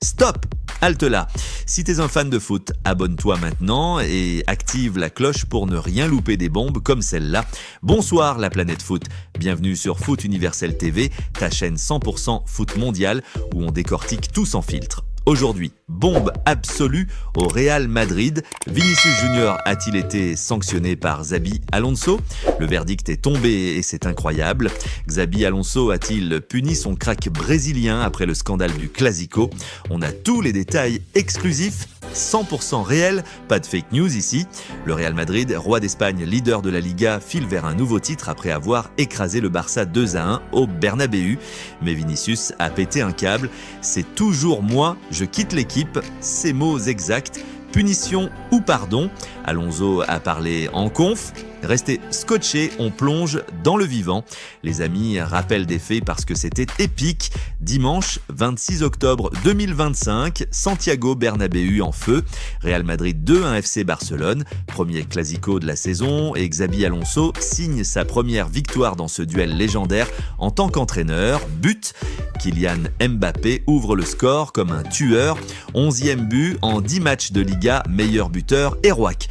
Stop! Halte là. Si t'es un fan de foot, abonne-toi maintenant et active la cloche pour ne rien louper des bombes comme celle-là. Bonsoir la planète foot. Bienvenue sur Foot Universel TV, ta chaîne 100% foot mondial où on décortique tout sans filtre. Aujourd'hui, bombe absolue au Real Madrid. Vinicius Junior a-t-il été sanctionné par Xabi Alonso? Le verdict est tombé et c'est incroyable. Xabi Alonso a-t-il puni son crack brésilien après le scandale du Clasico? On a tous les détails exclusifs, 100% réels, pas de fake news ici. Le Real Madrid, roi d'Espagne, leader de la Liga, file vers un nouveau titre après avoir écrasé le Barça 2-1 au Bernabéu. Mais Vinicius a pété un câble. C'est toujours moi, je quitte l'équipe, ces mots exacts. Punition ou pardon? Alonso a parlé en conf. Restez scotchés, on plonge dans le vivant. Les amis, rappel des faits parce que c'était épique. Dimanche 26 octobre 2025, Santiago Bernabéu en feu. Real Madrid 2-1 FC Barcelone, premier classico de la saison et Xabi Alonso signe sa première victoire dans ce duel légendaire en tant qu'entraîneur. But, Kylian Mbappé ouvre le score comme un tueur. 11e but en 10 matchs de Liga, meilleur buteur et Roac.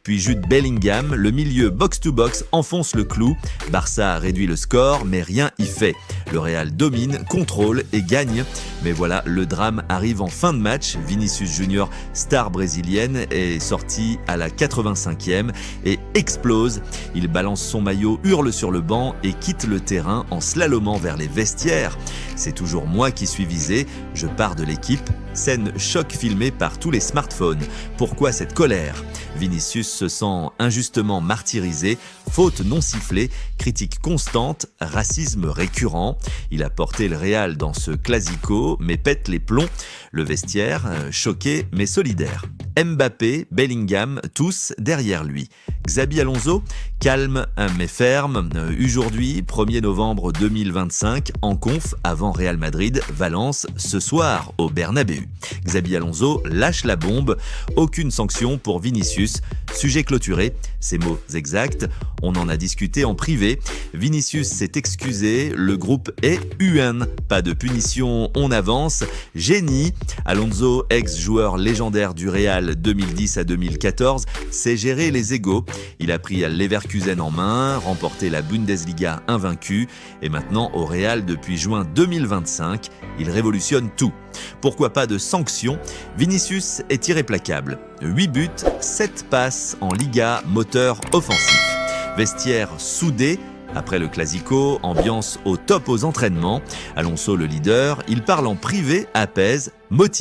Puis Jude Bellingham, le milieu box-to-box, enfonce le clou. Barça réduit le score, mais rien y fait. Le Real domine, contrôle et gagne. Mais voilà, le drame arrive en fin de match. Vinicius Junior, star brésilienne, est sorti à la 85e et explose. Il balance son maillot, hurle sur le banc et quitte le terrain en slalomant vers les vestiaires. C'est toujours moi qui suis visé, je pars de l'équipe. Scène choc filmée par tous les smartphones. Pourquoi cette colère? Vinicius se sent injustement martyrisé, faute non sifflée, critique constante, racisme récurrent. Il a porté le Real dans ce classico, mais pète les plombs. Le vestiaire, choqué mais solidaire. Mbappé, Bellingham, tous derrière lui. Xabi Alonso, calme mais ferme. Aujourd'hui, 1er novembre 2025, en conf avant Real Madrid, Valence, ce soir au Bernabéu. Xabi Alonso lâche la bombe, aucune sanction pour Vinicius. Sujet clôturé, ces mots exacts, on en a discuté en privé. Vinicius s'est excusé, le groupe est UN. Pas de punition, on avance. Génie. Alonso, ex-joueur légendaire du Real 2010 à 2014, sait gérer les égos. Il a pris Leverkusen en main, remporté la Bundesliga invaincue et maintenant au Real depuis juin 2025, il révolutionne tout. Pourquoi pas de sanctions? Vinicius est irréplacable. 8 buts, 7 passes en Liga, moteur offensif. Vestiaire soudé. Après le Clasico, ambiance au top aux entraînements. Alonso le leader, il parle en privé, apaise, motive.